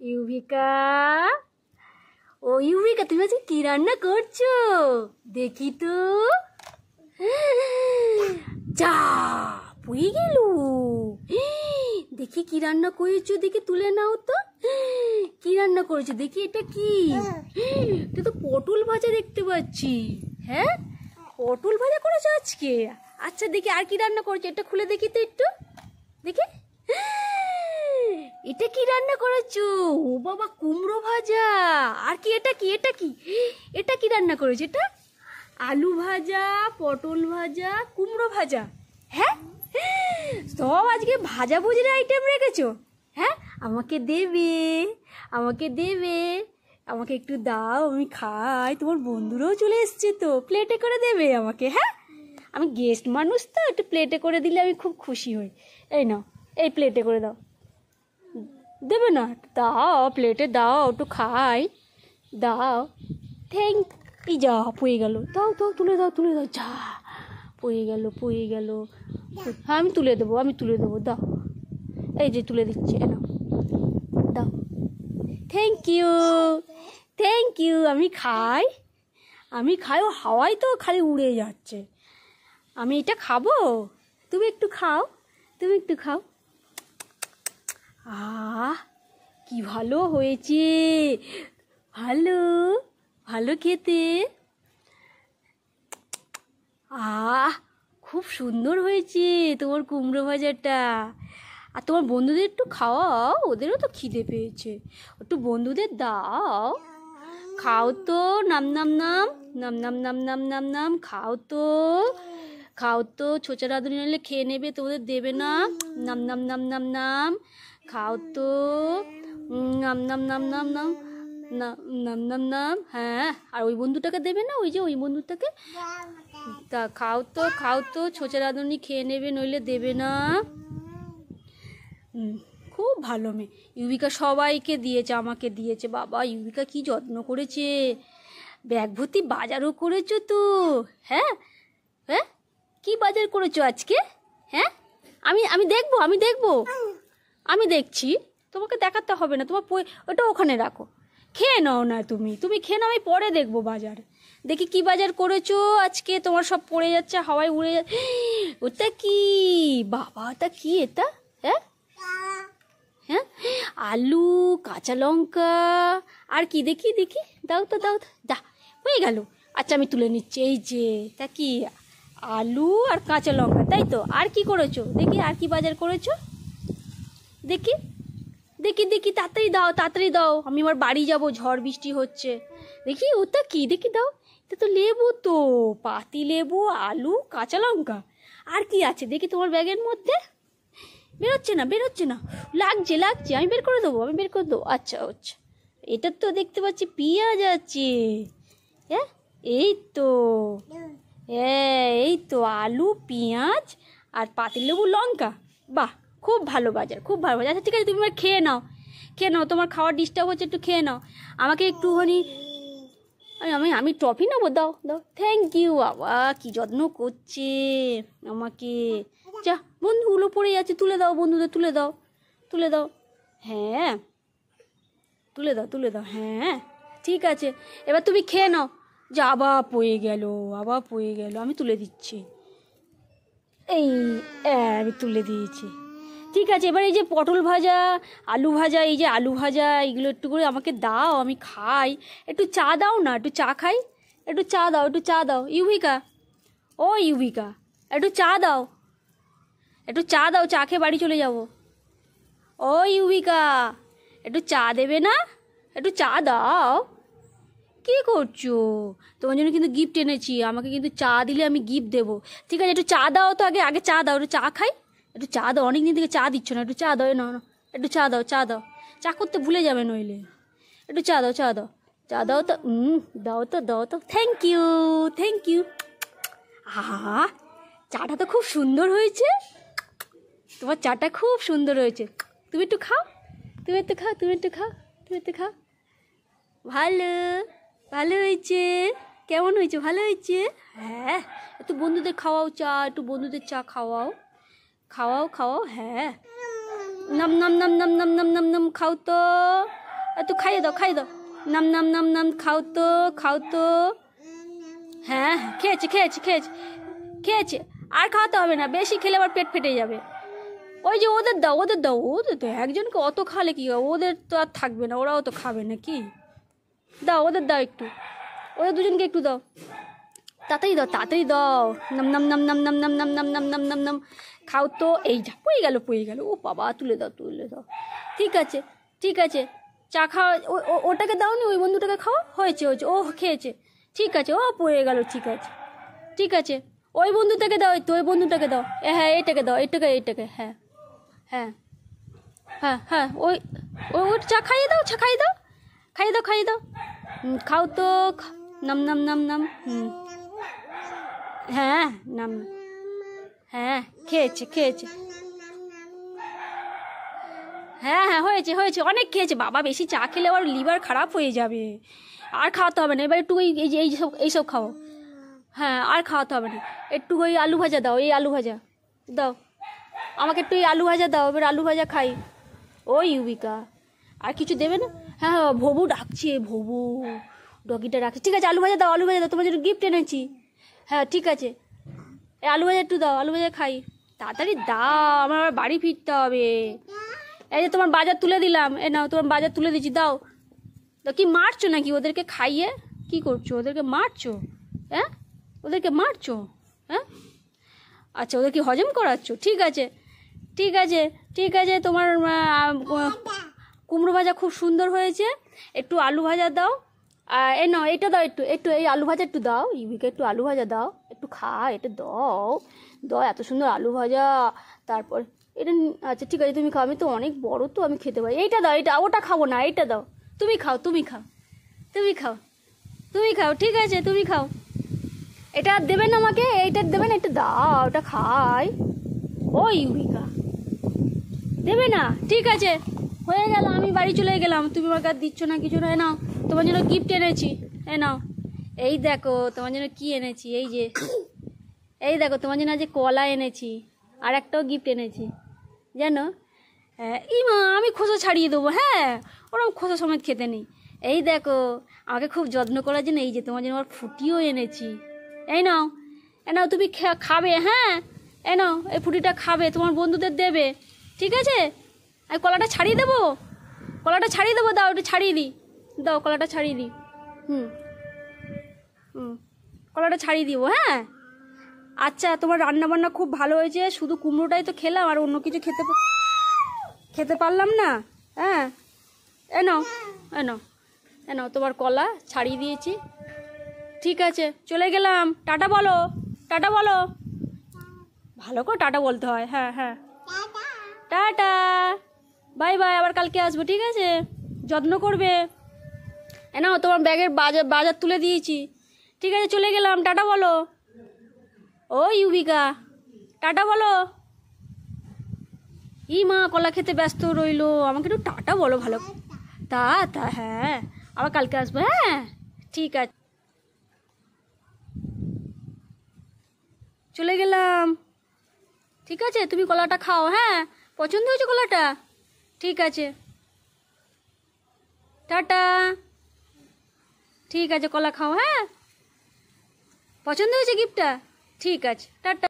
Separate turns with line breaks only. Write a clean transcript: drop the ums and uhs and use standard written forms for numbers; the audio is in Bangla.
ইউভিকা, ও ইউভিকা, তুমি আজকে কি রান্না করছো দেখি তো। যা পুড়ে গেল। দেখি কি রান্না করেছো, দেখি তুলে নাও তো। কি রান্না করেছো দেখি, এটা কি? এটা তো পটল ভাজা দেখতে পাচ্ছি। হ্যাঁ, পটল ভাজা করেছো আজকে। আচ্ছা দেখি আর কি রান্না করেছো, এটা খুলে দেখি তো একটু দেখি। এটা কি রান্না করেছো? ও বাবা, কুমড়ো ভাজা। আর কি, এটা কি, এটা কি, এটা কি রান্না করেছো? এটা আলু ভাজা, পটল ভাজা, কুমড়ো ভাজা। হ্যাঁ, সব আজকে ভাজা ভুজির আইটেম রেখেছো। হ্যাঁ, আমাকে দেবে, আমাকে দেবে, আমাকে একটু দাও, আমি খাই। তোমার বন্ধুরাও চলে এসছে তো, প্লেটে করে দেবে আমাকে। হ্যাঁ, আমি গেস্ট মানুষ তো, একটু প্লেটে করে দিলে আমি খুব খুশি হই। এই নাও, এই প্লেটে করে দাও। দেবে না? দাও, প্লেটে দাও, একটু খাই, দাও। থ্যাংক। এই যা পড়ে গেল, দাও দাও, তুলে দাও, তুলে দাও। যা পড়ে গেল, পড়ে গেল। হ্যাঁ, আমি তুলে দেবো, আমি তুলে দেবো, দাও। এই যে তুলে দিচ্ছে, নাও, দাও। Thank you, thank you. আমি খাই, আমি খাই। ও হাওয়াই তো খালি উড়ে যাচ্ছে। আমি এটা খাবো, তুমি একটু খাও, তুমি একটু খাও। আহ, কি ভালো হয়েছে, ভালো, ভালো খেতে। আহ, খুব সুন্দর হয়েছে তোমার কুমড়ো ভাজাটা। আর তোমার বন্ধুদের একটু খাওয়াও, ওদেরও তো খিদে পেয়েছে, একটু বন্ধুদের দাও। খাও তো, নাম নাম নাম, নাম নাম নাম নাম নাম নাম, খাও তো, খাও তো। ছোচা রাঁধুনি নিলে খেয়ে নেবে, তোমাদের দেবে না। নাম নাম নাম নাম নাম, খাও তো। নাম নাম নাম নাম নাম, নাম নাম নাম। হ্যাঁ, আর ওই বন্ধুটাকে দেবে না, ওই যে ওই বন্ধুটাকে। তা খাও তো, খাও তো। ছোচা রাঁধুনি খেয়ে নেবে, নইলে দেবে না। খুব ভালো মেয়ে ইউবিকা, সবাইকে দিয়েছে, আমাকে দিয়েছে। বাবা, ইউবিকা কি যত্ন করেছে, ব্যাগ ভর্তি বাজারও করেছো তো। হ্যাঁ, হ্যাঁ, কি বাজার করেছো আজকে? হ্যাঁ, আমি আমি দেখবো, আমি দেখবো, আমি দেখছি। তোমাকে দেখাতে হবে না, তোমার ওটা ওখানে রাখো, খেয়ে নাও না। তুমি তুমি খেয়ে নাও, আমি পরে দেখবো বাজার। দেখি কি বাজার করেছো আজকে। তোমার সব পড়ে যাচ্ছে, হাওয়ায় উড়ে যাচ্ছে। ওটা কি বাবা, ওটা কি এটা? হ্যাঁ, হ্যাঁ, আলু, কাঁচা লঙ্কা, আর কি দেখি দেখি, দাও তো, দাও তো, যা হয়ে গেল। আচ্ছা, আমি তুলে নিচ্ছি। এই যে, তা কি, আলু আর কাঁচা লঙ্কা, তাই তো। আর কি করেছো দেখি, আর কি বাজার করেছো দেখি, দেখি দেখি, তাড়াতাড়ি দাও, তাড়াতাড়ি দাও, আমি আমার বাড়ি যাব, ঝড় বৃষ্টি হচ্ছে। দেখি ওটা কি, দেখি দাও। এটা তো লেবু তো, পাতি লেবু, আলু, কাঁচা লঙ্কা। আর কি আছে দেখি তোমার ব্যাগের মধ্যে? বেরোচ্ছে না, বেরোচ্ছে না, লাগছে লাগছে, আমি বের করে দেবো, আমি বের করে দেবো। আচ্ছা আচ্ছা, এটা তো দেখতে পাচ্ছি পেঁয়াজ আছে। হ্যাঁ, এই তো, হ্যাঁ, এই তো আলু, পেঁয়াজ আর পাতিলেবু, লঙ্কা। বাহ, খুব ভালো বাজার, খুব ভালো বাজার। আচ্ছা ঠিক আছে, তুমি এবার খেয়ে নাও, খেয়ে নাও, তোমার খাওয়ার ডিস্টার্ব হচ্ছে, একটু খেয়ে নাও। আমাকে একটুখানি, আমি আমি ট্রফি নেবো, দাও দাও। Thank you. বাবা, কি যত্ন করছে আমাকে। যা, বন্ধুগুলো পড়ে যাচ্ছে, তুলে দাও, বন্ধুদের তুলে দাও, তুলে দাও। হ্যাঁ, তুলে দাও, তুলে দাও। হ্যাঁ, ঠিক আছে, এবার তুমি খেয়ে নাও। যা, আবার পড়ে গেল, আবার পড়ে গেল, আমি তুলে দিচ্ছি। এই, আমি তুলে দিয়েছি। ঠিক আছে, এবার এই যে পটল ভাজা, আলু ভাজা, এই যে আলু ভাজা, এইগুলো একটু করে আমাকে দাও, আমি খাই। একটু চা দাও না, একটু চা খাই। একটু চা দাও, একটু চা দাও। ইউভিকা, ও ইউভিকা, একটু চা দাও, একটু চা দাও, চা খেয়ে বাড়ি চলে যাব। ও ইউভিকা, একটু চা দেবে না? একটু চা দাও। কি করছো? তোমার জন্য কিন্তু গিফট এনেছি, আমাকে কিন্তু চা দিলে আমি গিফট দেবো। ঠিক আছে, একটু চা দাও তো, আগে আগে চা দাও, একটু চা খাই। একটু চা দাও, অনেকদিন থেকে চা দিচ্ছ না, একটু চা দাও। না না, একটু চা দাও, চা দাও, চা করতে ভুলে যাবে নইলে। একটু চা দাও, চা দাও, চা দাও তো। দাও তো, দাও তো। Thank you, thank you. আহা, চাটা তো খুব সুন্দর হয়েছে, তোমার চাটা খুব সুন্দর হয়েছে। তুমি একটু খাও, তুমি একটু খাও, তুমি একটু খাও, তুমি একটু খাও। ভালো, ভালো হয়েছে। কেমন হয়েছে? ভালো হয়েছে। হ্যাঁ, একটু বন্ধুদের খাওয়াও চা, একটু বন্ধুদের চা খাওয়াও, খাওয়াও খাওয়াও। হ্যাঁ, নাম নাম নাম নাম নাম নাম নাম নাম, খাও তো, একটু খাইয়ে দাও, খাইয়ে দাও। নাম নাম নাম নাম, খাও তো, খাও তো। হ্যাঁ খেয়েছে খেয়েছে খেয়েছে খেয়েছে, আর খাওয়াতে হবে না, বেশি খেলে আবার পেট ফেটে যাবে। ওই যে ওদের দাও, ওদের দাও, ওদের তো একজনকে অত খালে কি হবে, ওদের তো আর থাকবে না, ওরাও তো খাবে না কি। দাও ওদের দাও একটু, ওদের দুজনকে একটু দাও, তাড়াতাড়ি দাও, তাড়াতাড়ি দাও। নাম নাম নাম নাম নাম নাম নাম নাম নাম নাম নাম নাম, খাও তো। এই যা পড়ে গেল, পড়ে গেল। ও বাবা, তুলে দাও, তুলে দাও। ঠিক আছে ঠিক আছে, চা খাওয়া, ওটাকে দাও নি, ওই বন্ধুটাকে খাওয়া হয়েছে, হয়েছে, ও খেয়েছে। ঠিক আছে, ও পড়ে গেল। ঠিক আছে ঠিক আছে, ওই বন্ধুটাকে দাও, একটু ওই বন্ধুটাকে দাও। হ্যাঁ এইটাকে দাও, এইটাকে এইটাকে, হ্যাঁ হ্যাঁ হ্যাঁ হ্যাঁ, ওই ওই চা খাইয়ে দাও, চা খাইয়ে দাও, খাইয়ে দাও, খাইয়ে দাও। খাও তো, নাম নাম নাম নাম। হ্যাঁ নাম, হ্যাঁ খেয়েছে খেয়েছে, হ্যাঁ হ্যাঁ হয়েছে হয়েছে, অনেক খেয়েছে। বাবা বেশি চা খেলে আবার লিভার খারাপ হয়ে যাবে, আর খাওয়াতে হবে না। এবার একটু এই যে এইসব খাও। হ্যাঁ আর খাওয়াতে হবে না, একটু ওই আলু ভাজা দাও, এই আলু ভাজা দাও আমাকে, একটু এই আলু ভাজা দাও, এবার আলু ভাজা খাই। ও ইউবিকা, আর কিছু দেবে না? হ্যাঁ হ্যাঁ, ভবু ডাকছে, ভবু ডগিটা ডাকছে। ঠিক আছে, আলু ভাজা দাও, আলু ভাজা দাও, তোমার জন্য গিফট এনেছি। হ্যাঁ ঠিক আছে, এই আলু ভাজা একটু দাও, আলু ভাজা খাই। তাড়াতাড়ি দাও, আমার আবার বাড়ি ফিরতে হবে। এই যে তোমার বাজার তুলে দিলাম, এ নাও তোমার বাজার তুলে দিচ্ছি, দাও। তো কি মারছো নাকি ওদেরকে খাইয়ে? কি করছো, ওদেরকে মারছো? হ্যাঁ ওদেরকে মারছো? হ্যাঁ আচ্ছা, ওদের কি হজম করাচ্ছো? ঠিক আছে ঠিক আছে ঠিক আছে, তোমার কুমড়ো ভাজা খুব সুন্দর হয়েছে, একটু আলু ভাজা দাও। আর এ নাও এটা দাও, একটু একটু এই আলু ভাজা একটু দাও, ইউবিকে একটু আলু ভাজা দাও, একটু খা, এটা দাও দাও, এত সুন্দর আলু ভাজা। তারপর এটা, আচ্ছা ঠিক আছে তুমি খাও, আমি তো অনেক বড় তো, আমি খেতে পারি। এইটা দাও, এটা, ওটা খাবো না, এইটা দাও, তুমি খাও, তুমি খাও, তুমি খাও, তুমি খাও। ঠিক আছে তুমি খাও, এটা দেবেন আমাকে, এইটা দেবেন, এটা দাও, ওটা খাই। ও ইউবিকা, দেবে না? ঠিক আছে, হয়ে গেল, আমি বাড়ি চলে গেলাম, তুমি আমাকে আর দিচ্ছ না কিছু না। এ নাও তোমার জন্য গিফট এনেছি, এ নাও, এই দেখো তোমার জন্য কি এনেছি, এই যে এই দেখো তোমার জন্য আজ কলা এনেছি, আর একটাও গিফট এনেছি জানো। হ্যাঁ ইমা, আমি খোসা ছাড়িয়ে দেবো, হ্যাঁ ওরকম খোসা সমেত খেতে নেই। এই দেখো আমাকে খুব যত্ন করার জন্য এই যে তোমার জন্য আমার ফুটিও এনেছি। এই নাও, এ নাও তুমি খাবে, হ্যাঁ এ নাও, এই ফুটিটা খাবে, তোমার বন্ধুদের দেবে। ঠিক আছে, আমি কলাটা ছাড়িয়ে দেবো, কলাটা ছাড়িয়ে দেবো, দাও একটু ছাড়িয়ে দিই, দাও কলাটা ছাড়িয়ে দিই। হুম হুম, কলাটা ছাড়িয়ে দিব, হ্যাঁ। আচ্ছা, তোমার রান্না বান্না খুব ভালো হয়েছে, শুধু কুমড়োটাই তো খেলাম, আর অন্য কিছু খেতে পারলাম না। হ্যাঁ এ নাও, এ নাও, এ নাও তোমার কলা ছাড়িয়ে দিয়েছি। ঠিক আছে চলে গেলাম, টাটা বলো, টাটা বলো, ভালো করে টাটা বলতে হয়। হ্যাঁ হ্যাঁ, টাটা, বাই বাই, আবার কালকে আসবো, ঠিক আছে, যত্ন করবে। এ নাও তোমার ব্যাগের বাজার তুলে দিয়েছি। ঠিক আছে চলে গেলাম, টাটা বলো। ও ইউবিকা, টাটা বলো। ই মা কলা খেতে ব্যস্ত রইলো, আমাকে একটু টাটা বলো ভালো। তা তা হ্যাঁ, আবার কালকে আসবো, হ্যাঁ ঠিক আছে, চলে গেলাম। ঠিক আছে তুমি কলাটা খাও, হ্যাঁ পছন্দ হয়েছে কলাটা? ঠিক আছে, টাটা। ঠিক আছে কলা খাও, হ্যাঁ পছন্দ হয়েছে গিফটটা? ঠিক আছে, টাটা।